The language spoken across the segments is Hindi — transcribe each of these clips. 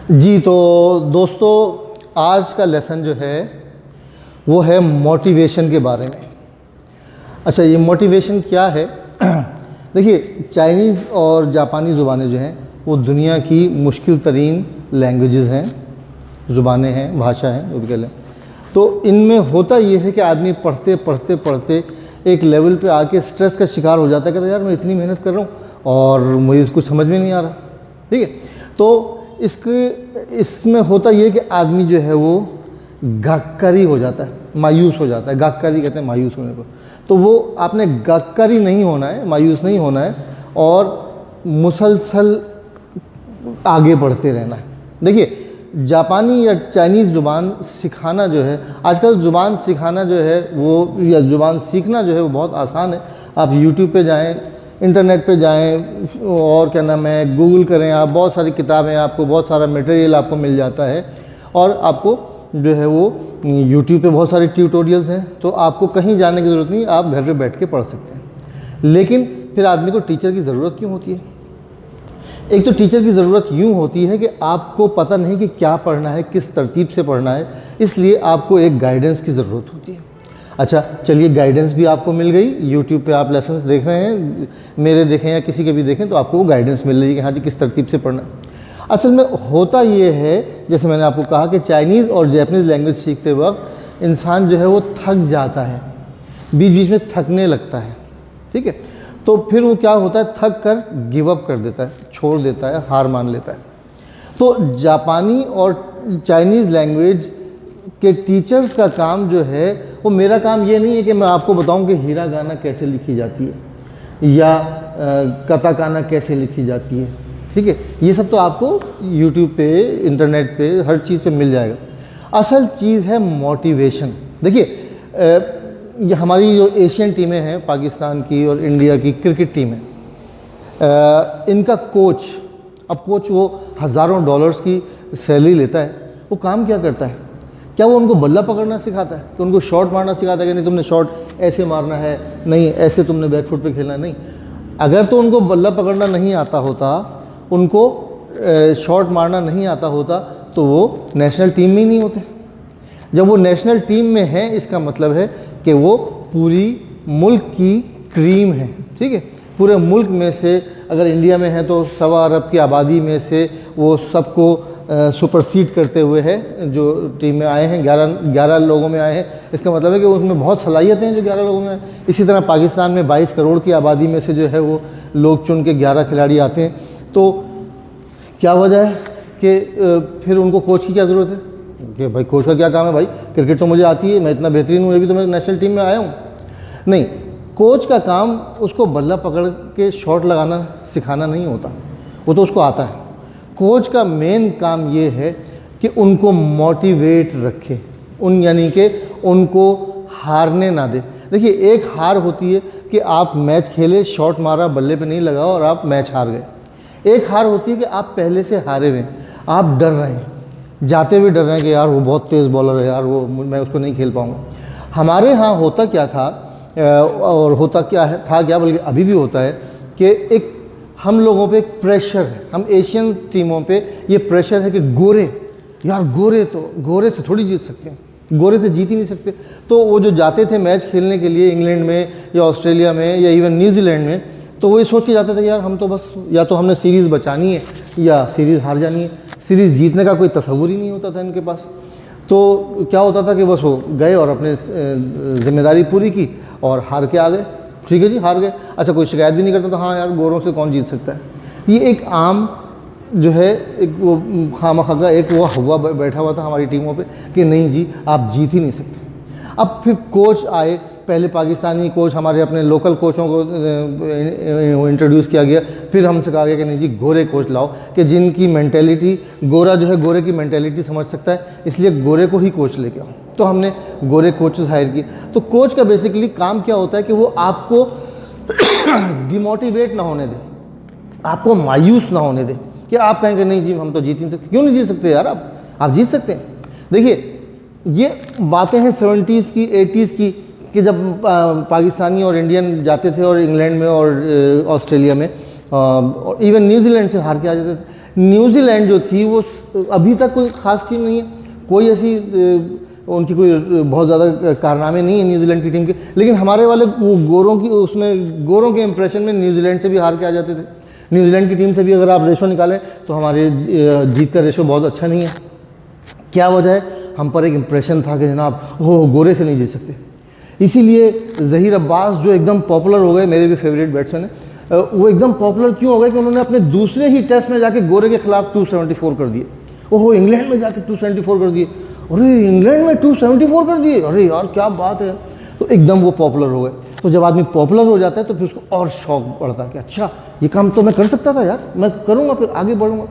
जी तो दोस्तों, आज का लेसन जो है वो है मोटिवेशन के बारे में। अच्छा, ये मोटिवेशन क्या है? देखिए, चाइनीज़ और जापानी ज़ुबानें जो हैं वो दुनिया की मुश्किल तरीन लैंग्वेजेज़ हैं, ज़ुबानें हैं, भाषा हैं, जो भी कह लें। तो इनमें होता ये है कि आदमी पढ़ते पढ़ते पढ़ते एक लेवल पे आके स्ट्रेस का शिकार हो जाता है। कहता है यार, मैं इतनी मेहनत कर रहा हूँ और मुझे कुछ समझ में नहीं आ रहा। ठीक है, तो इसमें होता ये है कि आदमी जो है वो गक्करी हो जाता है, मायूस हो जाता है। गक्करी कहते हैं मायूस होने को। तो वो आपने गक्करी नहीं होना है, मायूस नहीं होना है और मुसलसल आगे बढ़ते रहना है। देखिए, जापानी या चाइनीज़ ज़ुबान सिखाना जो है, आजकल ज़ुबान सिखाना जो है वो, या ज़ुबान सीखना जो है वो बहुत आसान है। आप यूट्यूब पे जाएं, इंटरनेट पे जाएं और क्या नाम है, गूगल करें आप, बहुत सारी किताबें, आपको बहुत सारा मटेरियल आपको मिल जाता है। और आपको जो है वो यूट्यूब पे बहुत सारे ट्यूटोरियल्स हैं, तो आपको कहीं जाने की ज़रूरत नहीं, आप घर पे बैठ के पढ़ सकते हैं। लेकिन फिर आदमी को टीचर की ज़रूरत क्यों होती है? एक तो टीचर की ज़रूरत यूँ होती है कि आपको पता नहीं कि क्या पढ़ना है, किस तरतीब से पढ़ना है, इसलिए आपको एक गाइडेंस की ज़रूरत होती है। अच्छा चलिए, गाइडेंस भी आपको मिल गई। यूट्यूब पे आप लेसन्स देख रहे हैं, मेरे देखें या किसी के भी देखें, तो आपको वो गाइडेंस मिल रही है कि हाँ जी, किस तरतीब से पढ़ना है। असल में होता ये है, जैसे मैंने आपको कहा कि चाइनीज़ और जैपनीज़ लैंग्वेज सीखते वक्त इंसान जो है वो थक जाता है, बीच बीच में थकने लगता है। ठीक है, तो फिर वो क्या होता है, थक कर गिव अप कर देता है, छोड़ देता है, हार मान लेता है। तो जापानी और चाइनीज़ लैंग्वेज के टीचर्स का काम जो है वो, मेरा काम ये नहीं है कि मैं आपको बताऊं कि हीरा गाना कैसे लिखी जाती है या कताकाना कैसे लिखी जाती है। ठीक है, ये सब तो आपको यूट्यूब पे, इंटरनेट पे, हर चीज़ पे मिल जाएगा। असल चीज़ है मोटिवेशन। देखिए, ये हमारी जो एशियन टीमें हैं, पाकिस्तान की और इंडिया की क्रिकेट टीमें, इनका कोच, अब कोच वो हज़ारों डॉलर्स की सैलरी लेता है, वो काम क्या करता है? क्या वो उनको बल्ला पकड़ना सिखाता है, कि उनको शॉट मारना सिखाता है कि नहीं तुमने शॉट ऐसे मारना है, नहीं ऐसे तुमने बैक फुट पे खेलना है? नहीं। अगर तो उनको बल्ला पकड़ना नहीं आता होता, उनको शॉट मारना नहीं आता होता, तो वो नेशनल टीम में ही नहीं होते। जब वो नेशनल टीम में है, इसका मतलब है कि वो पूरी मुल्क की क्रीम है। ठीक है, पूरे मुल्क में से, अगर इंडिया में है तो 1.25 अरब की आबादी में से वो सबको सुपरसीड करते हुए है जो टीम में आए हैं, 11 लोगों में आए हैं। इसका मतलब है कि उसमें बहुत सलाहियतें हैं जो 11 लोगों में आए। इसी तरह पाकिस्तान में 22 करोड़ की आबादी में से जो है वो लोग चुन के 11 खिलाड़ी आते हैं। तो क्या वजह है कि फिर उनको कोच की क्या ज़रूरत है? कि भाई कोच का क्या काम है? भाई क्रिकेट तो मुझे आती है, मैं इतना बेहतरीन हूँ, अभी तो मैं नेशनल टीम में आया हूँ। नहीं, कोच का काम उसको बल्ला पकड़ के शॉट लगाना सिखाना नहीं होता, वो तो उसको आता है। कोच का मेन काम ये है कि उनको मोटिवेट रखे, यानी कि उनको हारने ना दे। देखिए, एक हार होती है कि आप मैच खेले, शॉट मारा, बल्ले पे नहीं लगा और आप मैच हार गए। एक हार होती है कि आप पहले से हारे हुए, आप डर रहे हैं, जाते हुए डर रहे हैं कि यार वो बहुत तेज़ बॉलर है, यार वो मैं उसको नहीं खेल पाऊँगा। हमारे यहाँ होता क्या था, और होता क्या है, था क्या बल्कि अभी भी होता है, कि एक हम लोगों पे एक प्रेशर है, हम एशियन टीमों पे ये प्रेशर है कि गोरे, यार गोरे से थोड़ी जीत सकते हैं, गोरे से जीत ही नहीं सकते। तो वो जो जाते थे मैच खेलने के लिए इंग्लैंड में या ऑस्ट्रेलिया में या इवन न्यूजीलैंड में, तो वो ये सोच के जाते थे कि यार हम तो बस, या तो हमने सीरीज़ बचानी है या सीरीज़ हार जानी है। सीरीज़ जीतने का कोई तस्वुर ही नहीं होता था इनके पास। तो क्या होता था कि बस वो गए और अपने जिम्मेदारी पूरी की और हार के आ गए। ठीक है जी, हार गए। अच्छा, कोई शिकायत भी नहीं करता था, हाँ यार गोरों से कौन जीत सकता है। ये एक आम जो है, एक वो खामखा का एक वो हवा बैठा हुआ था हमारी टीमों पे कि नहीं जी, आप जीत ही नहीं सकते। अब फिर कोच आए, पहले पाकिस्तानी कोच, हमारे अपने लोकल कोचों को इंट्रोड्यूस किया गया। फिर हमसे कहा गया कि नहीं जी, गोरे कोच लाओ, कि जिनकी मेंटेलिटी, गोरा जो है गोरे की मेंटेलिटी समझ सकता है, इसलिए गोरे को ही कोच लेके आओ। तो हमने गोरे कोचेस हायर किए। तो कोच का बेसिकली काम क्या होता है कि वो आपको डिमोटिवेट ना होने दे, आपको मायूस ना होने दे कि आप कहेंगे नहीं जी हम तो जीत नहीं सकते। क्यों नहीं जीत सकते यार? आप जीत सकते हैं। देखिए, ये बातें हैं 70s की, 80s की, कि जब पाकिस्तानी और इंडियन जाते थे और इंग्लैंड में और ऑस्ट्रेलिया में और इवन न्यूजीलैंड से हार के आ जाते थे। न्यूजीलैंड जो थी वो अभी तक कोई ख़ास टीम नहीं है, कोई ऐसी उनकी कोई बहुत ज़्यादा कारनामे नहीं है न्यूजीलैंड की टीम के, लेकिन हमारे वाले वो गोरों की उसमें गोरों के इंप्रेशन में न्यूजीलैंड से भी हार के आ जाते थे। न्यूजीलैंड की टीम से भी अगर आप रेशो निकालें तो हमारे जीत का रेशो बहुत अच्छा नहीं है। क्या वजह है? हम पर एक इंप्रेशन था कि जनाब हो गोरे से नहीं जीत सकते, इसीलिए ज़हीर अब्बास जो एकदम पॉपुलर हो गए, मेरे भी फेवरेट बैट्समैन है, वो एकदम पॉपुलर क्यों हो गए कि उन्होंने अपने दूसरे ही टेस्ट में जाके गोरे के खिलाफ 274 कर दिए। ओहो, इंग्लैंड में जाके 274 कर दिए, अरे इंग्लैंड में 274 कर दिए, अरे यार क्या बात है। तो एकदम वो पॉपुलर हो गए। तो जब आदमी पॉपुलर हो जाता है तो फिर उसको और शौक बढ़ता है कि अच्छा ये काम तो मैं कर सकता था यार, मैं करूँगा, फिर आगे बढ़ूँगा।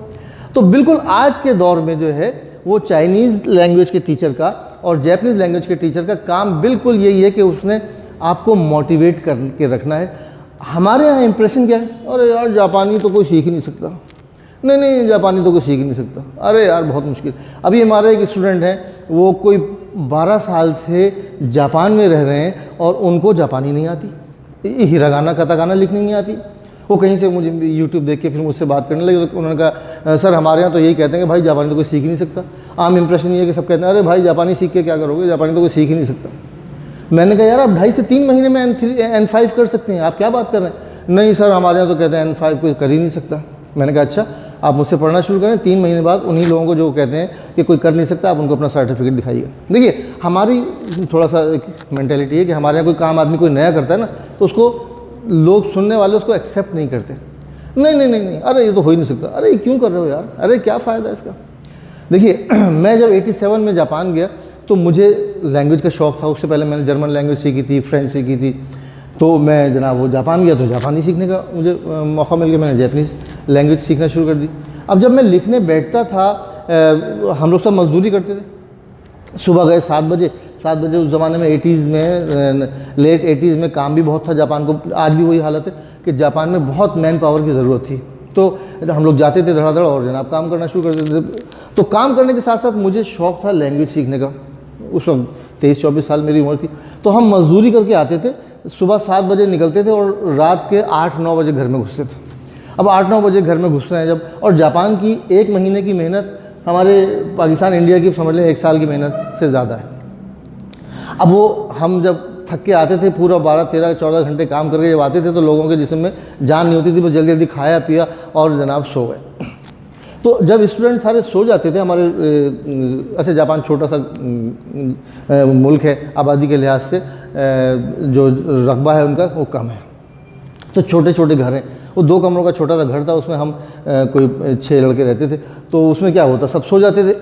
तो बिल्कुल आज के दौर में जो है वो चाइनीज़ लैंग्वेज के टीचर का और जैपनीज़ लैंग्वेज के टीचर का काम बिल्कुल यही है कि उसने आपको मोटिवेट करके रखना है। हमारे यहाँ इंप्रेशन क्या है? अरे यार जापानी तो कोई सीख ही नहीं सकता, नहीं जापानी तो कोई सीख ही नहीं सकता, अरे यार बहुत मुश्किल। अभी हमारे एक स्टूडेंट हैं, वो कोई 12 साल से जापान में रह रहे हैं और उनको जापानी नहीं आती, हिरागाना कताकाना लिखनी नहीं आती। वो कहीं से मुझे यूट्यूब देख के फिर मुझसे बात करने लगे, तो उन्होंने कहा सर हमारे यहाँ तो यही कहते हैं कि भाई जापानी तो कोई सीख ही नहीं सकता। आम इंप्रेशन ये है कि सब कहते हैं अरे भाई जापानी सीख के क्या करोगे, जापानी तो कोई सीख ही नहीं सकता। मैंने कहा यार आप 2.5 से 3 महीने में N5 कर सकते हैं, आप क्या बात कर रहे हैं? नहीं सर हमारे यहाँ तो कहते हैं N5 कोई कर ही नहीं सकता। मैंने कहा अच्छा आप मुझसे पढ़ना शुरू करें, 3 महीने बाद उन्हीं लोगों को जो कहते हैं कि कोई कर नहीं सकता, आप उनको अपना सर्टिफिकेट दिखाइएगा। देखिए हमारी थोड़ा सा एक मेंटेलिटी है कि हमारे यहाँ कोई काम आदमी कोई नया करता है ना तो उसको लोग सुनने वाले उसको एक्सेप्ट नहीं करते, नहीं अरे ये तो हो ही नहीं सकता, अरे ये क्यों कर रहे हो यार, अरे क्या फ़ायदा है इसका। देखिए मैं जब 87 में जापान गया तो मुझे लैंग्वेज का शौक़ था। उससे पहले मैंने जर्मन लैंग्वेज सीखी थी, फ्रेंच सीखी थी। तो मैं जनाब वो जापान गया तो जापानी सीखने का मुझे मौका मिल गया, मैंने जैपनीज़ लैंग्वेज सीखना शुरू कर दी। अब जब मैं लिखने बैठता था, हम लोग सब मजदूरी करते थे, सुबह गए 7 बजे उस ज़माने में 80s में लेट 80s में काम भी बहुत था जापान को। आज भी वही हालत है कि जापान में बहुत मैन पावर की ज़रूरत थी। तो हम लोग जाते थे धड़ाधड़ और जनाब काम करना शुरू कर देते थे। तो काम करने के साथ साथ मुझे शौक़ था लैंग्वेज सीखने का। उस वक्त 23-24 साल मेरी उम्र थी। तो हम मजदूरी करके आते थे, सुबह 7 बजे निकलते थे और रात के 8-9 बजे घर में घुसते थे। अब 8-9 बजे घर में घुस रहे हैं जब, और जापान की 1 महीने की मेहनत हमारे पाकिस्तान इंडिया की समझ लें 1 साल की मेहनत से ज़्यादा है। अब वो हम जब थक के आते थे, पूरा 12-13-14 घंटे काम करके जब आते थे तो लोगों के जिस्म में जान नहीं होती थी, बस जल्दी जल्दी खाया पिया और जनाब सो गए। तो जब स्टूडेंट सारे सो जाते थे हमारे, ऐसे जापान छोटा सा मुल्क है, आबादी के लिहाज से जो रकबा है उनका वो कम है, तो छोटे छोटे घर हैं। वो 2 कमरों का छोटा सा घर था, उसमें हम कोई 6 लड़के रहते थे। तो उसमें क्या होता, सब सो जाते थे।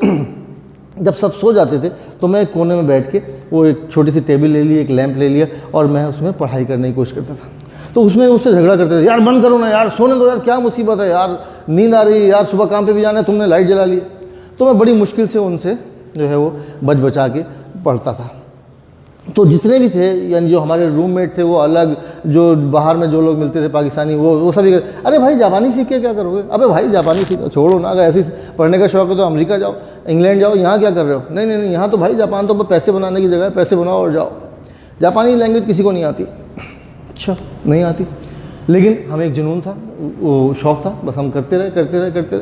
जब सब सो जाते थे तो मैं एक कोने में बैठ के वो एक छोटी सी टेबल ले ली, एक लैंप ले लिया और मैं उसमें पढ़ाई करने की कोशिश करता था। तो उसमें उससे झगड़ा करते थे, यार बंद करो ना यार, सोने दो यार, क्या मुसीबत है यार, नींद आ रही है यार, सुबह काम पे भी जाना है, तुमने लाइट जला ली। तो मैं बड़ी मुश्किल से उनसे जो है वो बचा के पढ़ता था। तो जितने भी थे यानी जो हमारे रूममेट थे वो अलग, जो बाहर में जो लोग मिलते थे पाकिस्तानी वो सभी अरे भाई जापानी सीख के क्या करोगे, अबे भाई जापानी सीखो, छोड़ो ना, अगर ऐसे पढ़ने का शौक़ है तो अमेरिका जाओ, इंग्लैंड जाओ, यहाँ क्या कर रहे हो? नहीं यहाँ तो भाई जापान तो पैसे बनाने की जगह है, पैसे बनाओ और जाओ। जापानी लैंग्वेज किसी को नहीं आती। अच्छा नहीं आती, लेकिन हमें एक जुनून था, वो शौक़ था, बस हम करते रहे।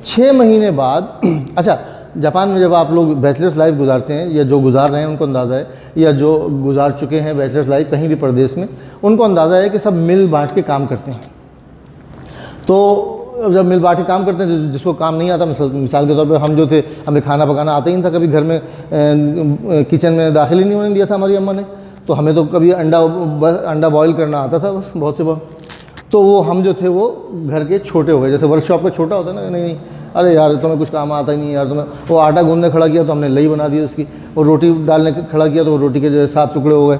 6 महीने बाद अच्छा जापान में जब आप लोग बैचलर्स लाइफ गुजारते हैं, या जो गुजार रहे हैं उनको अंदाज़ा है, या जो गुजार चुके हैं बैचलर्स लाइफ कहीं भी प्रदेश में, उनको अंदाज़ा है कि सब मिल बांट के काम करते हैं। तो जब मिल बांट के काम करते हैं, जिसको काम नहीं आता, मिसाल के तौर पे हम जो थे, हमें खाना पकाना आता ही नहीं था, कभी घर में किचन में दाखिल ही नहीं होने दिया था हमारी अम्मा ने। तो हमें तो कभी अंडा बॉईल करना आता था बस, बहुत से बहुत। तो वो हम जो थे वो घर के छोटे हो गए, जैसे वर्कशॉप का छोटा होता है ना, नहीं अरे यार तुम्हें कुछ काम आता ही नहीं यार, तुम्हें वो आटा गूंदने खड़ा किया तो हमने लई बना दी उसकी, और रोटी डालने खड़ा किया तो रोटी के जो 7 टुकड़े हो गए।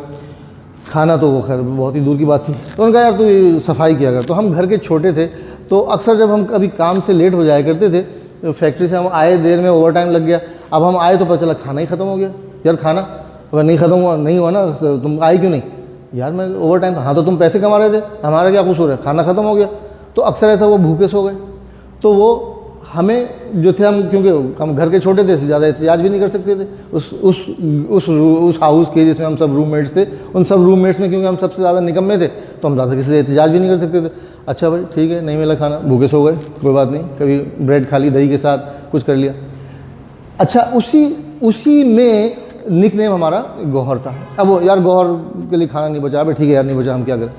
खाना तो वो खैर बहुत ही दूर की बात थी। तो उन्होंने कहा यार तू सफाई किया कर। तो हम घर के छोटे थे, तो अक्सर जब हम कभी काम से लेट हो जाया करते थे, तो फैक्ट्री से हम आए, देर में ओवर टाइम लग गया। अब हम आए तो पता चला खाना ही ख़त्म हो गया। यार खाना अगर नहीं हुआ ना, तुम आए क्यों नहीं? यार मैं ओवर टाइम, हाँ तो तुम पैसे कमा रहे थे, हमारा क्या कसूर है, खाना ख़त्म हो गया। तो अक्सर ऐसा वो भूखे सो गए। तो वो हमें जो थे, हम क्योंकि हम घर के छोटे थे, ज़्यादा एहतियाज भी नहीं कर सकते थे उस हाउस के जिसमें हम सब रूममेट्स थे, उन सब रूममेट्स में क्योंकि हम सबसे ज़्यादा निकम्मे थे, तो हम ज़्यादा किसी से एहतिजाज भी नहीं कर सकते थे। अच्छा भाई ठीक है, नहीं मिला खाना, भूखे सो गए, कोई बात नहीं, कभी ब्रेड खा ली दही के साथ, कुछ कर लिया। अच्छा उसी में निकनेम हमारा गौहर था। अब वो यार गौहर के लिए खाना नहीं बचा, अबे ठीक है यार नहीं बचा, हम क्या करें।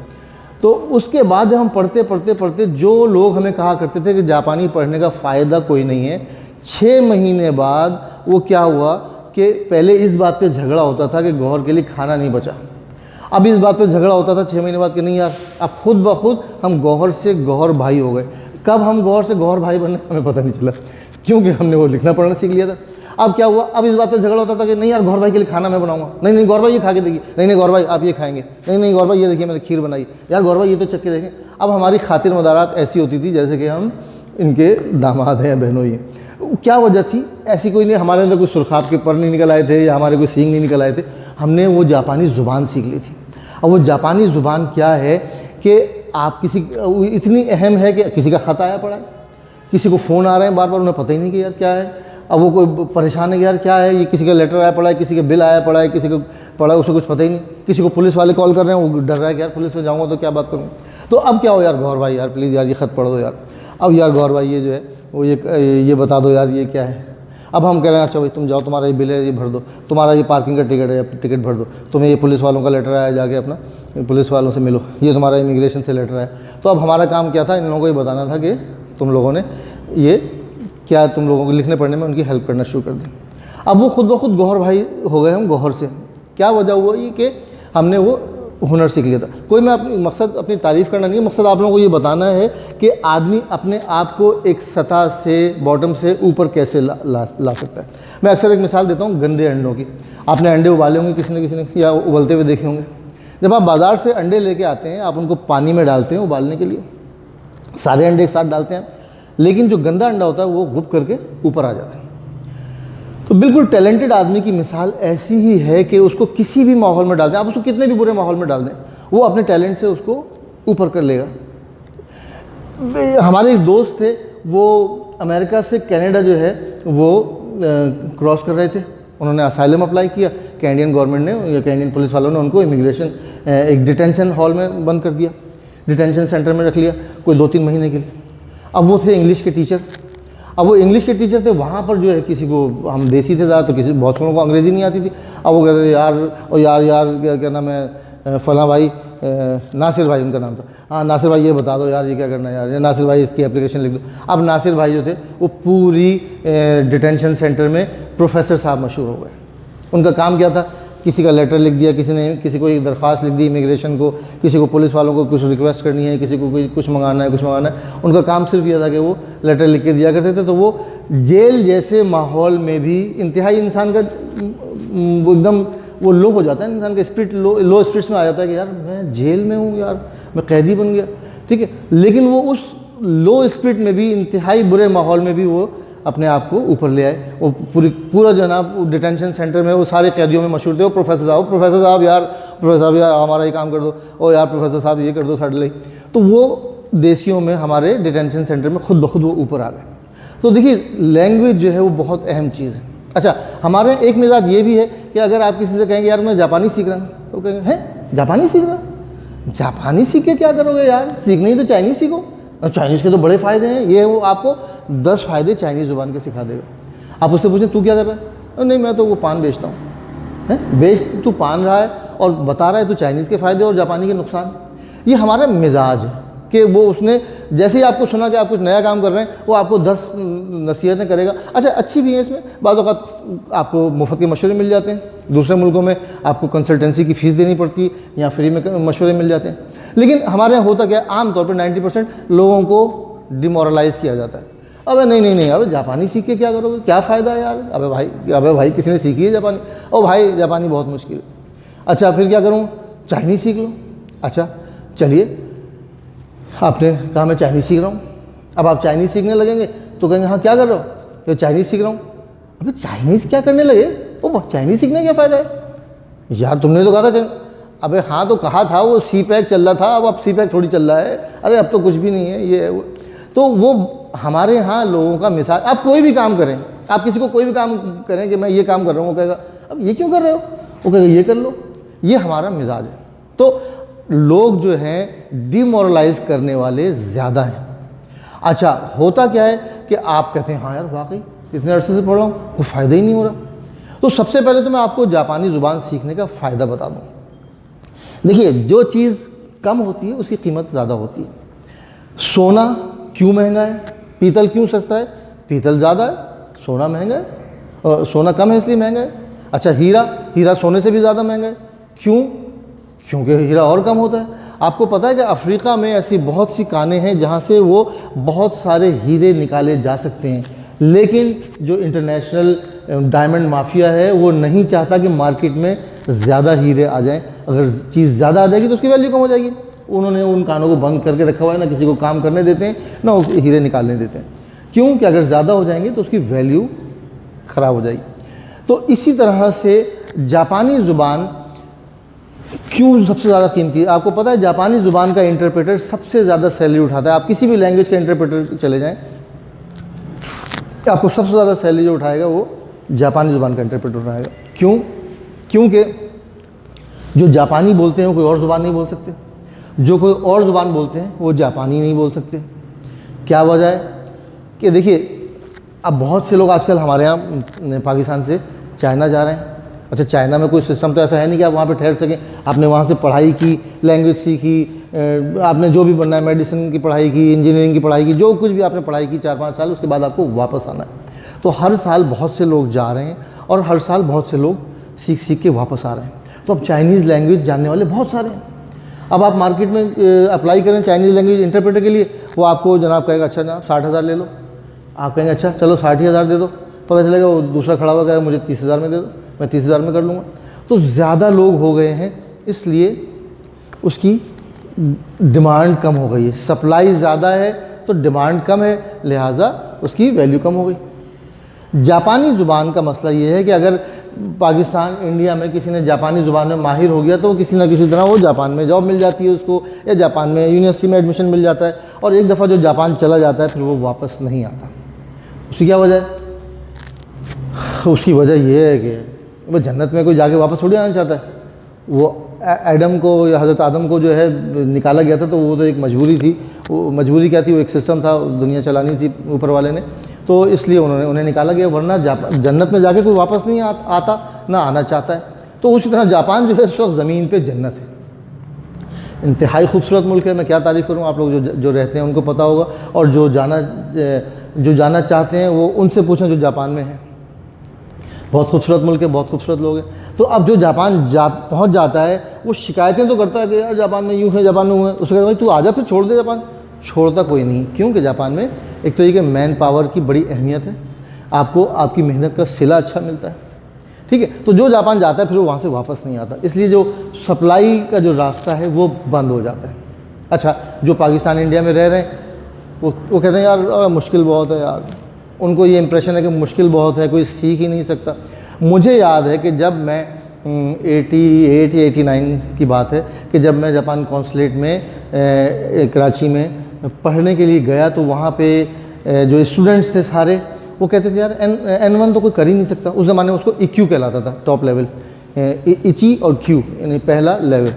तो उसके बाद हम पढ़ते जो लोग हमें कहा करते थे कि जापानी पढ़ने का फ़ायदा कोई नहीं है, 6 महीने बाद वो क्या हुआ कि पहले इस बात पे झगड़ा होता था कि गौहर के लिए खाना नहीं बचा, अब इस बात पे झगड़ा होता था 6 महीने बाद कि नहीं यार अब खुद ब खुद हम गौहर से गौहर भाई हो गए। कब हम गौहर से गौहर भाई बने हमें पता नहीं चला, क्योंकि हमने वो लिखना पढ़ना सीख लिया था। अब क्या हुआ, अब इस बात पे झगड़ा होता था कि नहीं यार गौहर भाई के लिए खाना मैं बनाऊंगा, नहीं गौहर भाई ये खा के देखिए, नहीं गौहर भाई आप ये खाएंगे, नहीं गौहर भाई ये देखिए मैंने खीर बनाई, यार गौहर भाई ये तो चख के देखें। अब हमारी खातिर मदारात ऐसी होती थी जैसे कि हम इनके दामाद हैं या बहनों ही हैं। क्या वजह थी, ऐसी कोई नहीं, हमारे अंदर कोई सुरखाब के पर नहीं निकल आए थे या हमारे कोई सींग नहीं निकल आए थे, हमने वो जापानी ज़ुबान सीख ली थी। अब वो जापानी ज़ुबान क्या है कि आप किसी इतनी अहम है कि किसी का ख़त आया पड़ा है, किसी को फ़ोन आ रहे हैं बार बार, उन्हें पता ही नहीं कि यार क्या है। अब वो कोई परेशान है कि यार क्या है, ये किसी का लेटर आया पड़ा है, किसी का बिल आया पड़ा है, किसी को पड़ा है उसे कुछ पता ही नहीं, किसी को पुलिस वाले कॉल कर रहे हैं, वो डर रहा है कि यार पुलिस में जाऊँगा तो क्या बात करूँगा। तो अब क्या हो यार गौहर भाई यार प्लीज़ यार ये ख़त पढ़ दो यार, अब यार गौहर भाई ये जो है वो ये बता दो यार ये क्या है। अब हम कह रहे हैं अच्छा भाई तुम जाओ, तुम्हारा ये बिल है ये भर दो, तुम्हारा ये पार्किंग का टिकट है टिकट भर दो, तुम्हें ये पुलिस वालों का लेटर आया जाके अपना पुलिस वालों से मिलो, ये तुम्हारा इमिग्रेशन से लेटर आया। तो अब हमारा काम क्या था, इन लोगों को ये बताना था कि तुम लोगों ने ये क्या तुम लोगों को लिखने पढ़ने में उनकी हेल्प करना शुरू कर दी। अब वो खुद ब खुद गौहर भाई हो गए हम गौहर से। क्या वजह हुआ ये कि हमने वो हुनर सीख लिया था। कोई मैं अपनी मकसद अपनी तारीफ़ करना नहीं है, मकसद आप लोगों को ये बताना है कि आदमी अपने आप को एक सतह से बॉटम से ऊपर कैसे ला सकता है। मैं अक्सर एक मिसाल देता हूँ गंदे अंडों की। आपने अंडे उबाले होंगे किसी ने या उबलते हुए देखे होंगे। जब आप बाज़ार से अंडे लेके आते हैं, आप उनको पानी में डालते हैं उबालने के लिए, सारे अंडे एक साथ डालते हैं, लेकिन जो गंदा अंडा होता है वो गुप करके ऊपर आ जाता है। तो बिल्कुल टैलेंटेड आदमी की मिसाल ऐसी ही है कि उसको किसी भी माहौल में डाल दें, आप उसको कितने भी बुरे माहौल में डाल दें, वो अपने टैलेंट से उसको ऊपर कर लेगा। हमारे एक दोस्त थे, वो अमेरिका से कनाडा जो है वो क्रॉस कर रहे थे, उन्होंने असाइलम अप्लाई किया, कैनेडियन गवर्नमेंट ने या कैनेडियन पुलिस वालों ने उनको इमिग्रेशन एक डिटेंशन हॉल में बंद कर दिया, डिटेंशन सेंटर में रख लिया कोई 2-3 महीने के लिए। अब वो थे इंग्लिश के टीचर। अब वो इंग्लिश के टीचर थे, वहाँ पर जो है किसी को, हम देसी थे ज़्यादा, तो किसी बहुत लोगों को अंग्रेज़ी नहीं आती थी। अब वो कहते थे यार क्या नाम है फलां भाई, नासिर भाई उनका नाम था, हाँ नासिर भाई ये बता दो यार ये क्या करना है यार, नासिर भाई इसकी एप्लीकेशन लिख दो। अब नासिर भाई जो थे वो पूरी डिटेंशन सेंटर में प्रोफेसर साहब मशहूर हो गए। उनका काम क्या था, किसी का लेटर लिख दिया, किसी को एक दरख्वास्त लिख दी इमिग्रेशन को, किसी को पुलिस वालों को कुछ रिक्वेस्ट करनी है, किसी को कुछ मंगाना है। उनका काम सिर्फ यह था कि वो लेटर लिख के दिया करते थे। तो वो जेल जैसे माहौल में भी इंतहाई इंसान का वो एकदम वो लो हो जाता है, इंसान का स्पिरिट लो स्पिरिट्स में आ जाता है कि यार मैं जेल में हूँ, यार मैं कैदी बन गया, ठीक है। लेकिन वो उस लो स्पिरिट में भी, इंतहाई बुरे माहौल में भी वो अपने आप को ऊपर ले आए। वो पूरा जो है ना डिटेंशन सेंटर में वो सारे कैदियों में मशहूर थे, वो प्रोफेसर साहब यार हमारा ये काम कर दो, ओ यार प्रोफेसर साहब ये कर दो साढ़े लिए। तो वो देशियों में हमारे डिटेंशन सेंटर में खुद ब खुद वो ऊपर आ गए। तो देखिए लैंग्वेज जो है वो बहुत अहम चीज़ है। अच्छा, हमारे एक मिजाज ये भी है कि अगर आप किसी से कहेंगे यार मैं जापानी सीख रहा हूँ, तो कहेंगे हैं जापानी सीख रहा हूँ, जापानी सीख के क्या करोगे यार, सीखना ही तो चाइनीज़ सीखो, चाइनीज़ के तो बड़े फ़ायदे हैं, ये वो आपको 10 फ़ायदे चाइनीज़ ज़ुबान के सिखा देगा। आप उससे पूछें तू क्या कर रहा है, नहीं मैं तो वो पान बेचता हूँ, हैं बेच तू पान रहा है और बता रहा है तू चाइनीज़ के फ़ायदे और जापानी के नुकसान। ये हमारा मिजाज है कि वो उसने जैसे ही आपको सुना कि आप कुछ नया काम कर रहे हैं, वो आपको 10 नसीहतें करेगा। अच्छा, अच्छी भी हैं इसमें, बाज़ औक़ात आपको मुफ्त के मशवरे मिल जाते हैं, दूसरे मुल्कों में आपको कंसल्टेंसी की फ़ीस देनी पड़ती है, यहाँ फ्री में मशवरे मिल जाते हैं। लेकिन हमारे यहाँ होता क्या है, आमतौर पर 90% लोगों को डिमोरलाइज़ किया जाता है। अबे नहीं अबे जापानी सीख के क्या करोगे, क्या फ़ायदा है यार, अबे भाई किसी ने सीखी है जापानी, ओ भाई जापानी बहुत मुश्किल है। अच्छा फिर क्या करूँ, चाइनीज़ सीख लो। अच्छा चलिए, आपने कहा मैं चाइनीज़ सीख रहा हूँ, अब आप चाइनीज़ सीखने लगेंगे तो कहेंगे हाँ क्या कर रहे हो, तो चाइनीज़ सीख रहा हूँ। अबे चाइनीज़ क्या करने लगे, ओ चाइनीज़ सीखने क्या फ़ायदा है यार, तुमने तो कहा था अबे हाँ तो कहा था, वो CPAC चल रहा था, अब CPAC थोड़ी चल रहा है, अरे अब तो कुछ भी नहीं है ये वो। तो वो हमारे यहाँ लोगों का मिसाल, आप कोई भी काम करें, आप किसी को कोई भी काम करें कि मैं ये काम कर रहा हूँ, वो कहेगा अब ये क्यों कर रहे हो, वो कहेगा ये कर लो, ये हमारा मिजाज है। तो लोग जो हैं डिमोरलाइज करने वाले ज़्यादा हैं। अच्छा, होता क्या है कि आप कहते हैं हाँ यार वाकई इतने अरसे से पढ़ रहा हूँ, कोई फ़ायदा ही नहीं हो रहा। तो सबसे पहले तो मैं आपको जापानी ज़ुबान सीखने का फ़ायदा बता दूँ। देखिए, जो चीज़ कम होती है उसकी कीमत ज़्यादा होती है। सोना क्यों महंगा है, पीतल क्यों सस्ता है? पीतल ज़्यादा है, सोना महंगा है, और सोना कम है इसलिए महंगा है। अच्छा, हीरा सोने से भी ज़्यादा महंगा है। क्यों? क्योंकि हीरा और कम होता है। आपको पता है कि अफ्रीका में ऐसी बहुत सी कानें हैं जहाँ से वो बहुत सारे हीरे निकाले जा सकते हैं, लेकिन जो इंटरनेशनल डायमंड माफिया है वो नहीं चाहता कि मार्केट में ज़्यादा हीरे आ जाएं। अगर चीज़ ज़्यादा आ जाएगी तो उसकी वैल्यू कम हो जाएगी। उन्होंने उन कानों को बंद करके रखा हुआ है, ना किसी को काम करने देते हैं, ना हीरे निकालने देते हैं। क्यों? कि अगर ज़्यादा हो जाएंगे तो उसकी वैल्यू ख़राब हो जाएगी। तो इसी तरह से जापानी ज़ुबान क्यों सबसे ज़्यादा कीमती है? आपको पता है जापानी ज़ुबान का इंटरप्रेटर सबसे ज़्यादा सैलरी उठाता है। आप किसी भी लैंग्वेज का इंटरप्रेटर चले जाएं, आपको सबसे ज़्यादा सैलरी जो उठाएगा वो जापानी ज़ुबान का इंटरप्रेटर उठाएगा। क्यों? क्योंकि जो जापानी बोलते हैं वो कोई और ज़ुबान नहीं बोल सकते, जो कोई और ज़ुबान बोलते हैं वो जापानी नहीं बोल सकते। क्या वजह है? कि देखिए, अब बहुत से लोग आजकल हमारे यहाँ पाकिस्तान से चाइना जा रहे हैं। अच्छा, चाइना में कोई सिस्टम तो ऐसा है नहीं कि आप वहाँ पे ठहर सकें। आपने वहाँ से पढ़ाई की, लैंग्वेज सीखी, आपने जो भी बनना है, मेडिसिन की पढ़ाई की, इंजीनियरिंग की पढ़ाई की, जो कुछ भी आपने पढ़ाई की 4-5 साल, उसके बाद आपको वापस आना है। तो हर साल बहुत से लोग जा रहे हैं और हर साल बहुत से लोग सीख के वापस आ रहे हैं। तो अब चाइनीज़ लैंग्वेज जानने वाले बहुत सारे हैं। अब आप मार्केट में अप्लाई करें चाइनीज़ लैंग्वेज इंटरप्रेटर के लिए, वो आपको जनाब कहेगा अच्छा जनाब 60,000 ले लो। आप कहेंगे अच्छा चलो 60,000 दे दो, पता चलेगा वो दूसरा खड़ा हुआ कहेगा मुझे 30,000 में दे दो, मैं 30,000 में कर लूँगा। तो ज़्यादा लोग हो गए हैं, इसलिए उसकी डिमांड कम हो गई है। सप्लाई ज़्यादा है तो डिमांड कम है, लिहाजा उसकी वैल्यू कम हो गई। जापानी ज़ुबान का मसला ये है कि अगर पाकिस्तान, इंडिया में किसी ने जापानी ज़ुबान में माहिर हो गया तो किसी न किसी तरह वो जापान में जॉब मिल जाती है उसको, या जापान में यूनिवर्सिटी में एडमिशन मिल जाता है। और एक दफ़ा जो जापान चला जाता है फिर वो वापस नहीं आता। उसकी क्या वजह है? उसकी वजह ये है कि वो जन्नत में कोई जाके वापस थोड़ी आना चाहता है। वो एडम को या हज़रत आदम को जो है निकाला गया था तो वो तो एक मजबूरी थी। वो मजबूरी क्या थी? वो एक सिस्टम था, दुनिया चलानी थी ऊपर वाले ने, तो इसलिए उन्हें निकाला गया। वरना जन्नत में जाके कोई वापस नहीं आता, ना आना चाहता है। तो उसी तरह जापान जो है इस वक्त ज़मीन पर जन्नत है। इंतहाई खूबसूरत मुल्क है। मैं क्या तारीफ़ करूँ, आप लोग जो रहते हैं उनको पता होगा, और जो जाना चाहते हैं वो उनसे पूछें जो जापान में है। बहुत खूबसूरत मुल्क है, बहुत खूबसूरत लोग हैं। तो अब जो जापान पहुंच जाता है वो शिकायतें तो करता है कि यार जापान में यूँ है, जापान में यूँ है। उसके बाद भाई तू आजा, फिर छोड़ दे जापान। छोड़ता कोई नहीं, क्योंकि जापान में एक तो ये कि मैन पावर की बड़ी अहमियत है, आपको आपकी मेहनत का सिला अच्छा मिलता है, ठीक है। तो जो जापान जाता है फिर वो वहाँ से वापस नहीं आता, इसलिए जो सप्लाई का जो रास्ता है वो बंद हो जाता है। अच्छा, जो पाकिस्तान इंडिया में रह रहे हैं वो कहते हैं यार मुश्किल बहुत है यार। उनको ये इंप्रेशन है कि मुश्किल बहुत है, कोई सीख ही नहीं सकता। मुझे याद है कि जब मैं 88 या 89 की बात है कि जब मैं जापान कॉन्सुलेट में कराची में पढ़ने के लिए गया, तो वहाँ पे जो स्टूडेंट्स थे सारे वो कहते थे यार N1 तो कोई कर ही नहीं सकता। उस ज़माने में उसको EQ कहलाता था, टॉप लेवल, इची और क्यू यानी पहला लेवल।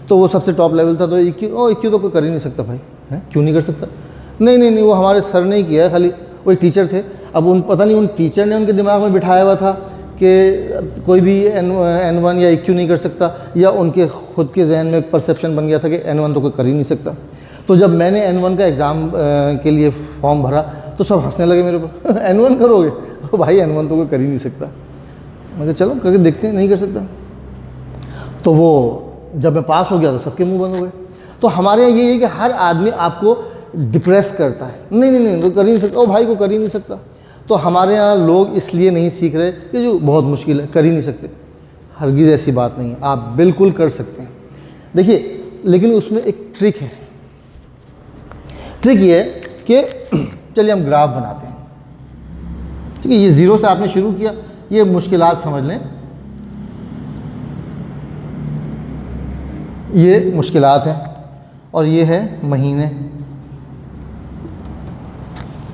तो वो सबसे टॉप लेवल था। तो EQ तो कोई कर ही नहीं सकता भाई, है क्यों नहीं कर सकता? नहीं वो हमारे सर ने ही किया है, खाली वो एक टीचर थे। अब पता नहीं उन टीचर ने उनके दिमाग में बिठाया हुआ था कि कोई भी N1 या EQ नहीं कर सकता, या उनके खुद के जहन में परसेप्शन बन गया था कि N1 तो कोई कर ही नहीं सकता। तो जब मैंने N1 का एग्ज़ाम के लिए फॉर्म भरा तो सब हंसने लगे मेरे ऊपर N1 करोगे? तो भाई N1 तो कोई कर ही नहीं सकता। मैं कहा चलो करके देखते हैं, नहीं कर सकता। तो वो जब मैं पास हो गया तो सबके मुंह बंद हो गए। तो हमारे यहाँ ये है कि हर आदमी आपको डिप्रेस करता है, नहीं तो कर ही नहीं सकता, ओ भाई को कर ही नहीं सकता। तो हमारे यहाँ लोग इसलिए नहीं सीख रहे कि जो बहुत मुश्किल है, कर ही नहीं सकते। हरगिज़ ऐसी बात नहीं है, आप बिल्कुल कर सकते हैं। देखिए, लेकिन उसमें एक ट्रिक है। ट्रिक ये है कि चलिए हम ग्राफ बनाते हैं, ठीक है। ये ज़ीरो से आपने शुरू किया, ये मुश्किलात समझ लें, ये मुश्किलात हैं और ये है महीने,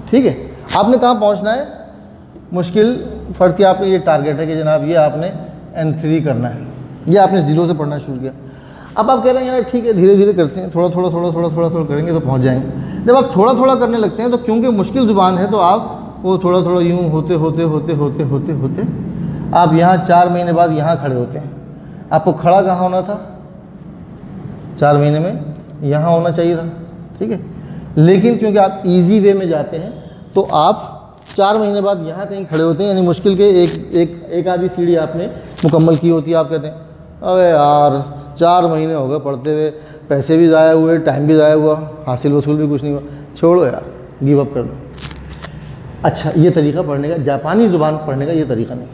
ठीक है। आपने कहाँ पहुँचना है? मुश्किल फ़र्ज़ किया आपने ये टारगेट है कि जनाब ये आपने N3 करना है, ये आपने ज़ीरो से पढ़ना शुरू किया। अब आप कह रहे हैं यार ठीक है धीरे धीरे करते हैं, थोड़ा थोड़ा करेंगे तो पहुंच जाएंगे। जब आप थोड़ा थोड़ा करने लगते हैं तो क्योंकि मुश्किल ज़ुबान है तो आप वो थोड़ा थोड़ा यूँ होते होते आप यहाँ 4 महीने बाद यहाँ खड़े होते हैं। आपको खड़ा कहाँ होना था? 4 महीने में यहाँ होना चाहिए था, ठीक है। लेकिन क्योंकि आप इजी वे में जाते हैं तो आप 4 महीने बाद यहाँ कहीं खड़े होते हैं, यानी मुश्किल के एक आधी सीढ़ी आपने मुकम्मल की होती है। आप कहते हैं अबे यार 4 महीने हो गए पढ़ते हुए, पैसे भी ज़ाया हुए, टाइम भी ज़ाया हुआ, हासिल वसूल भी कुछ नहीं हुआ, छोड़ो यार, गिव अप कर दो। अच्छा, ये तरीका पढ़ने का, जापानी ज़ुबान पढ़ने का ये तरीका नहीं।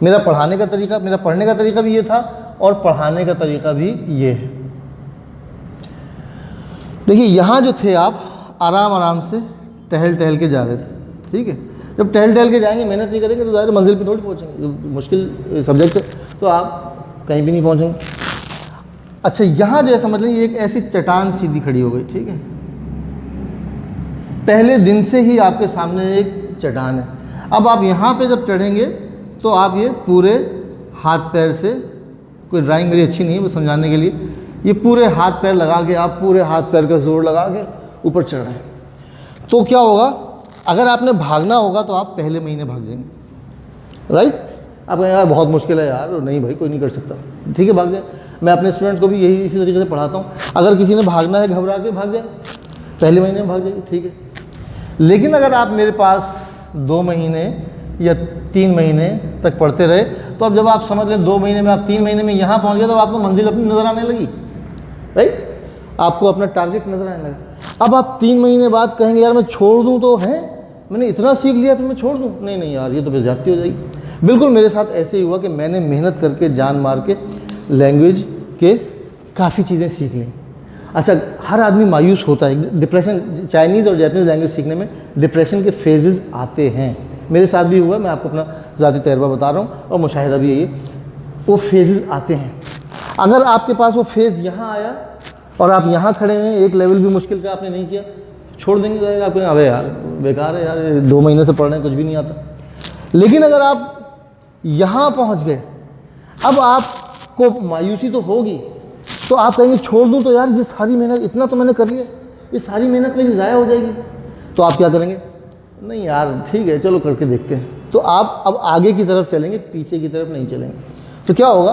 मेरा पढ़ाने का तरीका, मेरा पढ़ने का तरीका भी ये था और पढ़ाने का तरीका भी ये है। देखिए यहाँ जो थे आप आराम आराम से टहल के जा रहे थे, ठीक है। जब टहल के जाएंगे, मेहनत नहीं करेंगे तो ज़ाहिर मंजिल पे थोड़ी पहुँचेंगे। मुश्किल सब्जेक्ट है तो आप कहीं भी नहीं पहुँचेंगे। अच्छा, यहाँ जो है समझ लें, एक ऐसी चट्टान सीधी खड़ी हो गई, ठीक है। पहले दिन से ही आपके सामने एक चट्टान है। अब आप यहाँ पे जब चढ़ेंगे तो आप ये पूरे हाथ पैर से, कोई ड्राइंग मेरी अच्छी नहीं है बस समझाने के लिए, ये पूरे हाथ पैर लगा के, आप पूरे हाथ पैर का जोर लगा के ऊपर चढ़ रहे हैं। तो क्या होगा, अगर आपने भागना होगा तो आप पहले महीने भाग जाएंगे, राइट। आप कहें यार बहुत मुश्किल है यार, नहीं भाई कोई नहीं कर सकता, ठीक है भाग जाए। मैं अपने स्टूडेंट को भी यही इसी तरीके से पढ़ाता हूँ। अगर किसी ने भागना है, घबरा के भाग जाए, पहले महीने में भाग जाइए, ठीक है। लेकिन अगर आप मेरे पास 2 महीने या 3 महीने तक पढ़ते रहे तो अब जब आप समझ लें 2 महीने में, आप 3 महीने में यहाँ पहुँच गए तो आपको मंजिल अपनी नज़र आने लगी, राइट। आपको अपना टारगेट नज़र आने लगा। अब आप 3 महीने बाद कहेंगे यार मैं छोड़ दूँ तो है, मैंने इतना सीख लिया फिर मैं छोड़ दूँ, नहीं यार ये तो बेइज्जती हो जाएगी। बिल्कुल मेरे साथ ऐसे ही हुआ कि मैंने मेहनत करके, जान मार के लैंग्वेज के काफ़ी चीज़ें सीख ली। अच्छा, हर आदमी मायूस होता है, डिप्रेशन, चाइनीज़ और जैपनीज़ लैंग्वेज सीखने में डिप्रेशन के फेजेस आते हैं। मेरे साथ भी हुआ, मैं आपको अपना ज़ाती तजर्बा बता रहा हूँ और मुशाहिदा भी यही है, वो फेजेस आते हैं। अगर आपके पास वो फेज़ यहाँ आया और आप यहाँ खड़े हैं, एक लेवल भी मुश्किल का आपने नहीं किया, छोड़ देंगे जाएगा आपको, अबे यार बेकार है यार, 2 महीने से पढ़ रहे हैं कुछ भी नहीं आता। लेकिन अगर आप यहाँ पहुँच गए, अब आपको मायूसी तो होगी, तो आप कहेंगे छोड़ दूँ तो यार ये सारी मेहनत, इतना तो मैंने कर लिया, ये सारी मेहनत मेरी ज़ाया हो जाएगी। तो आप क्या करेंगे, नहीं यार ठीक है चलो करके देखते हैं। तो आप अब आगे की तरफ चलेंगे, पीछे की तरफ नहीं चलेंगे। तो क्या होगा,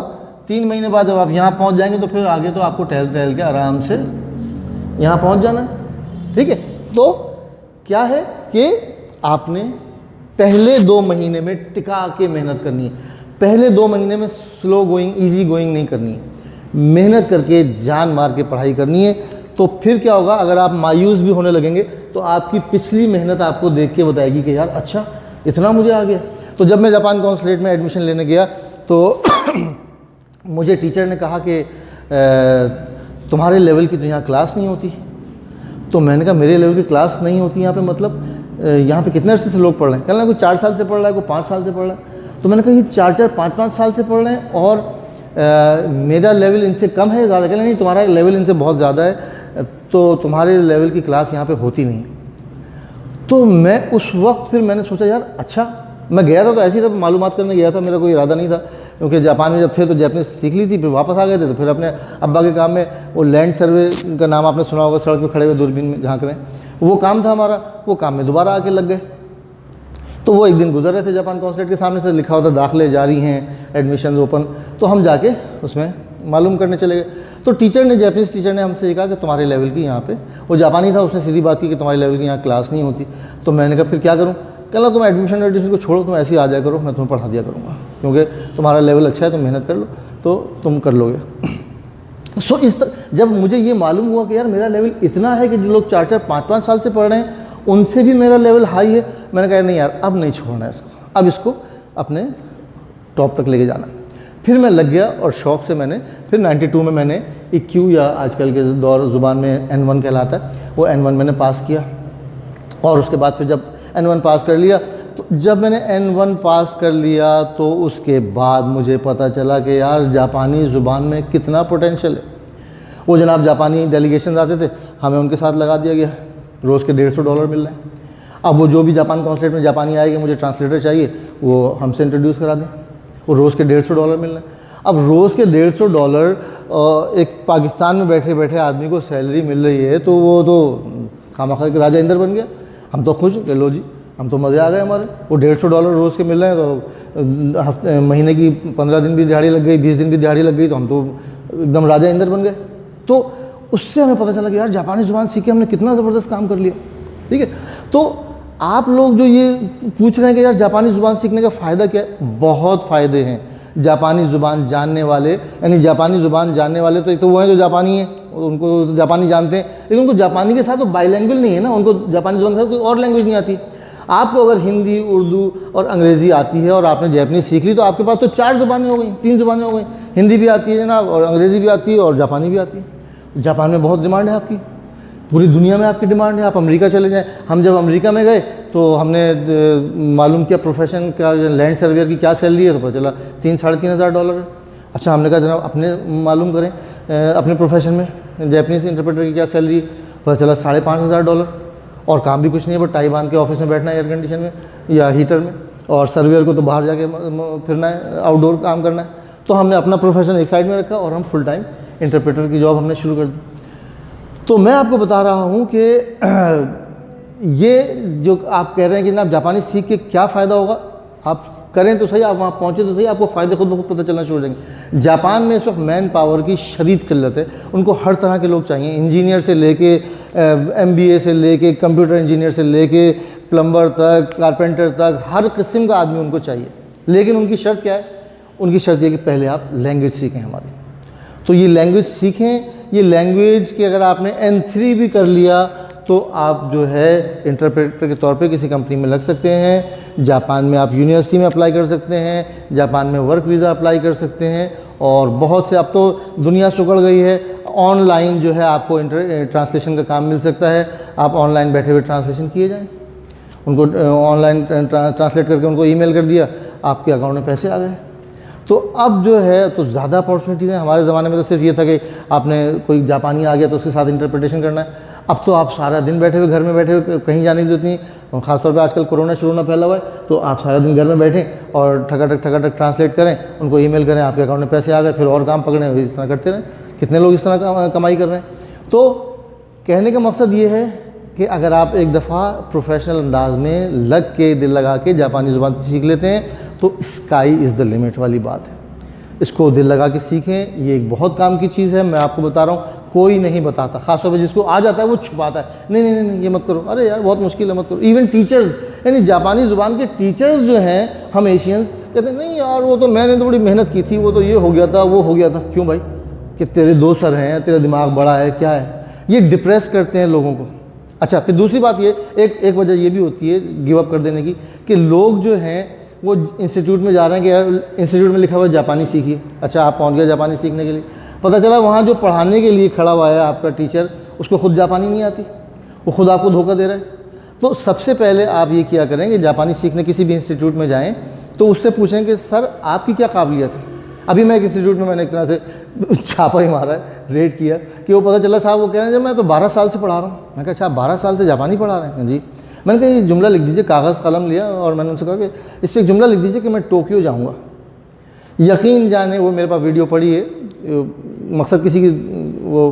3 महीने बाद जब आप यहाँ पहुँच जाएंगे तो फिर आगे तो आपको टहल के आराम से यहाँ पहुँच जाना है, ठीक है। तो क्या है कि आपने पहले 2 महीने में टिका के मेहनत करनी है। पहले 2 महीने में स्लो गोइंग, इजी गोइंग नहीं करनी है, मेहनत करके जान मार के पढ़ाई करनी है। तो फिर क्या होगा, अगर आप मायूस भी होने लगेंगे तो आपकी पिछली मेहनत आपको देख के बताएगी कि यार अच्छा इतना मुझे आ गया। तो जब मैं जापान कॉन्सुलेट में एडमिशन लेने गया तो मुझे टीचर ने कहा कि तुम्हारे लेवल की तो यहाँ क्लास नहीं होती। तो मैंने कहा मेरे लेवल की क्लास नहीं होती यहाँ पे, मतलब यहाँ पे कितने अर्से से लोग पढ़ रहे हैं? कहना कोई 4 साल से पढ़ रहा है, कोई 5 साल से पढ़ रहा है। तो मैंने कहा ये 4-4, 5-5 साल से पढ़ रहे हैं और मेरा लेवल इनसे कम है, ज़्यादा? कहना नहीं तुम्हारा लेवल इनसे बहुत ज़्यादा है, तो तुम्हारे लेवल की क्लास यहाँ पे होती नहीं। तो मैं उस वक्त फिर मैंने सोचा यार अच्छा, मैं गया था तो ऐसे ही था, मालूमात करने गया था, मेरा कोई इरादा नहीं था, क्योंकि जापान में जब थे तो जापानीज़ सीख ली थी, फिर वापस आ गए थे। तो फिर अपने अब्बा के काम में, वो लैंड सर्वे का नाम आपने सुना होगा, सड़क पे खड़े हुए दूरबीन में झांक रहे हैं, वो काम था हमारा। वो काम में दोबारा आके लग गए। तो वो एक दिन गुजर रहे थे, जापान कॉन्सुलेट के सामने से लिखा होता दाखिले जारी हैं, एडमिशन ओपन। तो हम जाके उसमें मालूम करने चले गए। तो टीचर ने, जापानीज़ टीचर ने हमसे ये कहा कि तुम्हारे लेवल की यहाँ पे, वो जापानी था, उसने सीधी बात की कि तुम्हारे लेवल की यहाँ क्लास नहीं होती। तो मैंने कहा फिर क्या करूँ? कहना तुम एडमिशन को छोड़ो, तुम ऐसे ही आ जाया करो, मैं तुम्हें पढ़ा दिया करूँगा, क्योंकि तुम्हारा लेवल अच्छा है, तुम मेहनत कर लो तो तुम कर लोगे। सो इस तरह जब मुझे ये मालूम हुआ कि यार मेरा लेवल इतना है कि जो लोग 4-4, 5-5 साल से पढ़ रहे हैं उनसे भी मेरा लेवल हाई है, मैंने कहा नहीं यार अब नहीं छोड़ना है इसको, अब इसको अपने टॉप तक लेके जाना। फिर मैं लग गया और शौक़ से मैंने फिर 92 में मैंने EQ, या आजकल के दौर ज़ुबान में N1 कहलाता है, वो N1 मैंने पास किया। और उसके बाद फिर जब N1 पास कर लिया, तो जब मैंने N1 पास कर लिया तो उसके बाद मुझे पता चला कि यार जापानी ज़ुबान में कितना पोटेंशियल है। वो जनाब जापानी डेलीगेशन आते थे, हमें उनके साथ लगा दिया गया, रोज़ के $150 मिल रहे हैं। अब वो जो भी जापान कॉन्सुलेट में जापानी आएगा, मुझे ट्रांसलेटर चाहिए, वो हमसे इंट्रोड्यूस करा दें, वो रोज़ के $150 मिल रहे हैं। अब रोज़ के $150 एक पाकिस्तान में बैठे बैठे आदमी को सैलरी मिल रही है, तो वो तो खामखा के राजा इंदर बन गया। हम तो खुश कि लो जी, हम तो मज़े आ गए हमारे। वो $150 रोज़ के मिल रहे हैं, तो हफ्ते महीने की 15 दिन भी दिहाड़ी लग गई, 20 दिन भी दिहाड़ी लग गई, तो हम तो एकदम राजा इंदर बन गए। तो उससे हमें पता चला कि यार जापानी ज़ुबान सीख के हमने कितना ज़बरदस्त काम कर लिया। ठीक है, तो आप लोग जो ये पूछ रहे हैं कि यार जापानी ज़ुबान सीखने का फ़ायदा क्या है, बहुत फ़ायदे हैं। जापानी ज़ुबान जानने वाले, यानी जापानी ज़ुबान जानने वाले तो एक तो वो हैं जो जापानी हैं, उनको तो जापानी जानते हैं, लेकिन उनको जापानी के साथ तो बाइलैंग्वेज नहीं है ना, उनको जापानी ज़ुबान के साथ कोई और लैंग्वेज नहीं आती। आपको अगर हिंदी, उर्दू और अंग्रेज़ी आती है और आपने जैपनीज़ सीख ली, तो आपके पास तो 4 ज़ुबानें हो गई, 3 ज़ुबानें हो गई। हिंदी भी आती है जनाब, और अंग्रेज़ी भी आती है, और जापानी भी आती है। जापान में बहुत डिमांड है आपकी, पूरी दुनिया में आपकी डिमांड है। आप अमेरिका चले जाएँ, हम जब अमेरिका में गए तो हमने मालूम किया प्रोफेशन क्या, लैंड सर्वेयर की क्या सैलरी है, तो पता चला $3-3,500 है। अच्छा, हमने कहा जनाब अपने मालूम करें अपने प्रोफेशन में जैपनीज़ इंटरप्रेटर की क्या सैलरी है, पता चला $5,500, और काम भी कुछ नहीं है, बस टाई बांध के ऑफिस में बैठना है एयर कंडीशन में या हीटर में, और सर्वेयर को तो बाहर जाके फिरना है, आउटडोर काम करना है। तो हमने अपना प्रोफेशन एक साइड में रखा और हम फुल टाइम इंटरप्रेटर की जॉब हमने शुरू कर दी। तो मैं आपको बता रहा हूँ कि ये जो आप कह रहे हैं कि ना आप जापानी सीख के क्या फ़ायदा होगा, आप करें तो सही, आप वहाँ पहुँचे तो सही, आपको फ़ायदे खुद ब खुद पता चलना शुरू हो जाएंगे। जापान में इस वक्त मैन पावर की शदीद किल्लत है, उनको हर तरह के लोग चाहिए, इंजीनियर से लेके MBA से लेके कंप्यूटर इंजीनियर से लेके प्लम्बर तक, कारपेंटर तक, हर किस्म का आदमी उनको चाहिए। लेकिन उनकी शर्त क्या है? उनकी शर्त ये कि पहले आप लैंग्वेज सीखें हमारी। तो ये लैंग्वेज सीखें, ये लैंग्वेज के अगर आपने N3 भी कर लिया तो आप जो है इंटरप्रेटर के तौर पे किसी कंपनी में लग सकते हैं। जापान में आप यूनिवर्सिटी में अप्लाई कर सकते हैं, जापान में वर्क वीज़ा अप्लाई कर सकते हैं, और बहुत से, अब तो दुनिया सुकड़ गई है, ऑनलाइन जो है आपको ट्रांसलेशन का काम मिल सकता है। आप ऑनलाइन बैठे हुए ट्रांसलेशन किए जाएँ, उनको ऑनलाइन ट्रांसलेट करके उनको ईमेल कर दिया, आपके अकाउंट में पैसे आ गए। तो अब जो है तो ज़्यादा अपॉर्चुनिटीज़ हैं। हमारे ज़माने में तो सिर्फ ये था कि आपने कोई जापानी आ गया तो उसके साथ इंटरप्रिटेशन करना है। अब तो आप सारा दिन बैठे हुए, घर में बैठे हुए, कहीं जाने की जरूरत नहीं। ख़ासतौर पे आजकल कोरोना शुरू ना फैला हुआ है, तो आप सारा दिन घर में बैठें और ठकाठक ट्रांसलेट करें, उनको ईमेल करें, आपके अकाउंट में पैसे आ गए, फिर और काम पकड़ें, इस तरह करते रहें। कितने लोग इस तरह कमाई कर रहे हैं। तो कहने का मकसद ये है कि अगर आप एक दफ़ा प्रोफेशनल अंदाज में लग के, दिल लगा के जापानी ज़ुबान सीख लेते हैं तो स्काई इज़ द लिमिट वाली बात है। इसको दिल लगा के सीखें, ये एक बहुत काम की चीज़ है। मैं आपको बता रहा हूँ, कोई नहीं बताता, ख़ासतौर पर जिसको आ जाता है वो छुपाता है, नहीं नहीं नहीं ये मत करो, अरे यार बहुत मुश्किल है, मत करो। इवन टीचर्स, यानी जापानी ज़ुबान के टीचर्स जो हैं, हम एशियंस कहते हैं नहीं यार वो तो मैंने तो बड़ी मेहनत की थी, वो तो ये हो गया था, वो हो गया था। क्यों भाई? कि तेरे 2 सर हैं, तेरा दिमाग बड़ा है, क्या है? ये डिप्रेस करते हैं लोगों को। अच्छा, फिर दूसरी बात ये, एक वजह ये भी होती है गिव अप कर देने की, कि लोग जो हैं वो इंस्टीट्यूट में जा रहे हैं कि यार इंस्टीट्यूट में लिखा हुआ है जापानी सीखिए। अच्छा, आप पहुंच गए जापानी सीखने के लिए, पता चला वहाँ जो पढ़ाने के लिए खड़ा हुआ है आपका टीचर, उसको खुद जापानी नहीं आती, वो खुद आपको धोखा दे रहा है। तो सबसे पहले आप ये किया करें कि जापानी सीखने किसी भी इंस्टीट्यूट में जाएँ तो उससे पूछें कि सर आपकी क्या काबिलियत है। अभी मैं एक इंस्टीट्यूट में मैंने एक तरह से छापा ही मारा है, रेड किया, कि वो पता चला साहब वो कह रहे हैं मैं तो 12 साल से पढ़ा रहा हूँ। मैंने कहा अच्छा, आप 12 साल से जापानी पढ़ा रहे हैं? जी। मैंने कहा ये जुमला लिख दीजिए, कागज़ कलम लिया और मैंने उनसे कहा कि इस पर एक जुमला लिख दीजिए कि मैं टोक्यो जाऊँगा। यकीन जाने वो मेरे पास वीडियो पड़ी है, मकसद किसी की वो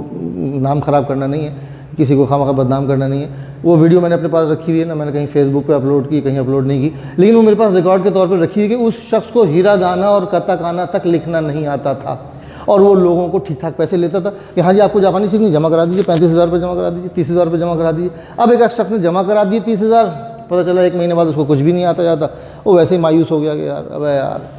नाम ख़राब करना नहीं है, किसी को खामखा बदनाम करना नहीं है। वो वीडियो मैंने अपने पास रखी हुई है ना, मैंने कहीं फेसबुक पे अपलोड की, कहीं अपलोड नहीं की, लेकिन वो मेरे पास रिकॉर्ड के तौर पर रखी हुई कि उस शख्स को हिरागाना और कताकाना तक लिखना नहीं आता था, और वो लोगों को ठीक ठाक पैसे लेता था कि हाँ जी आपको जापानी सीखनी, जमा करा दीजिए, 35,000 रुपये जमा करा दीजिए, 30,000 रुपये जमा करा दीजिए। अब एक शख्स ने जमा करा दिए 30,000, पता चला 1 महीने बाद उसको कुछ भी नहीं आता जाता। वो वैसे ही मायूस हो गया कि यार अब यार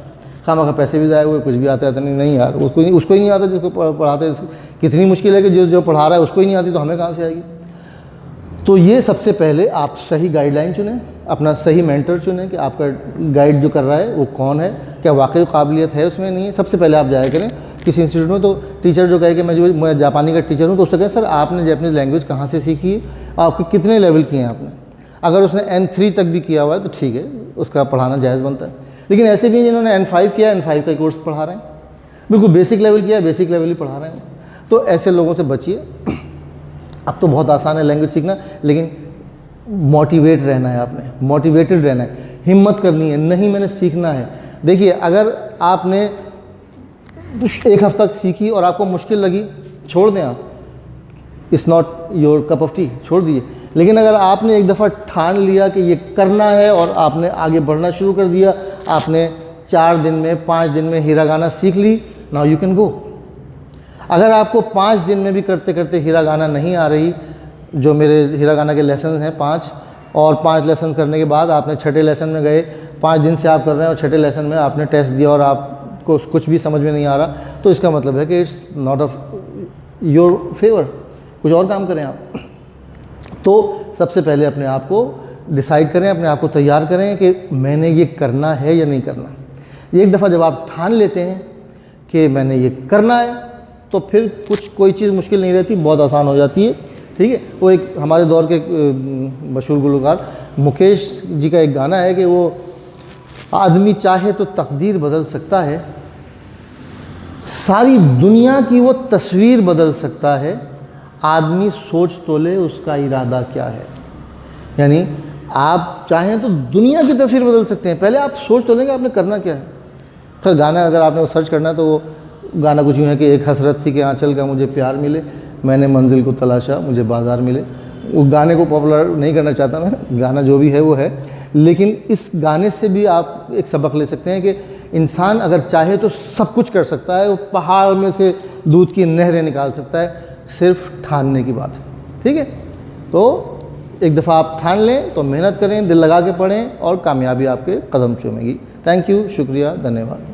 खामा का पैसे भी जाए हुए, कुछ भी आता है तो नहीं यार, उसको ही नहीं आता जिसको पढ़ाते। कितनी मुश्किल है कि जो पढ़ा रहा है उसको ही नहीं आती, तो हमें कहाँ से आएगी। तो ये सबसे पहले आप सही गाइडलाइन चुनें, अपना सही मेंटर चुनें कि आपका गाइड जो कर रहा है वो कौन है, क्या वाकई काबिलियत है उसमें, नहीं है। सबसे पहले आप जाया करें किसी इंस्टीट्यूट में, तो टीचर जो कहे कि मैं जापानी का टीचर हूँ, तो उससे कहें सर आपने जापानीज़ लैंग्वेज कहाँ से सीखी है, आपके कितने लेवल किए हैं आपने। अगर उसने N3 तक भी किया हुआ है तो ठीक है, उसका पढ़ाना जायज़ बनता है। लेकिन ऐसे भी जिन्होंने N5 किया, N5 का कोर्स पढ़ा रहे हैं, बिल्कुल बेसिक लेवल किया है, बेसिक लेवल ही पढ़ा रहे हैं, तो ऐसे लोगों से बचिए। अब तो बहुत आसान है लैंग्वेज सीखना, लेकिन मोटिवेट रहना है, आपने मोटिवेटेड रहना है, हिम्मत करनी है, नहीं मैंने सीखना है। देखिए अगर आपने एक हफ्ता सीखी और आपको मुश्किल लगी, छोड़ दें आप, it's not your cup of T, छोड़ दीजिए। लेकिन अगर आपने एक दफ़ा ठान लिया कि ये करना है और आपने आगे बढ़ना शुरू कर दिया, आपने 4 दिन में 5 दिन में हिरागाना सीख ली, नाउ यू कैन गो। अगर आपको 5 दिन में भी करते करते हिरागाना नहीं आ रही, जो मेरे हिरागाना के लेसन हैं 5, और 5 लेसन करने के बाद आपने छठे लेसन में गए, 5 दिन से आप कर रहे हैं और छठे लेसन में आपने टेस्ट दिया और आपको कुछ भी समझ में नहीं आ रहा, तो इसका मतलब है कि it's not of your favour, कुछ और काम करें आप। तो सबसे पहले अपने आप को डिसाइड करें, अपने आप को तैयार करें कि मैंने ये करना है या नहीं करना। एक दफ़ा जब आप ठान लेते हैं कि मैंने ये करना है, तो फिर कोई चीज़ मुश्किल नहीं रहती, बहुत आसान हो जाती है। ठीक है, वो एक हमारे दौर के मशहूर गुलकार मुकेश जी का एक गाना है कि वो आदमी चाहे तो तकदीर बदल सकता है, सारी दुनिया की वो तस्वीर बदल सकता है, आदमी सोच तो ले उसका इरादा क्या है। यानी आप चाहें तो दुनिया की तस्वीर बदल सकते हैं, पहले आप सोच तो लेंगे आपने करना क्या है। फिर गाना अगर आपने वो सर्च करना है तो वो गाना कुछ यूँ है कि एक हसरत थी कि आंचल का मुझे प्यार मिले, मैंने मंजिल को तलाशा मुझे बाज़ार मिले। वो गाने को पॉपुलर नहीं करना चाहता मैं, गाना जो भी है वो है, लेकिन इस गाने से भी आप एक सबक ले सकते हैं कि इंसान अगर चाहे तो सब कुछ कर सकता है, वो पहाड़ में से दूध की नहरें निकाल सकता है, सिर्फ ठानने की बात है। ठीक है, तो एक दफ़ा आप ठान लें तो मेहनत करें, दिल लगा के पढ़ें और कामयाबी आपके कदम चूमेगी। थैंक यू, शुक्रिया, धन्यवाद।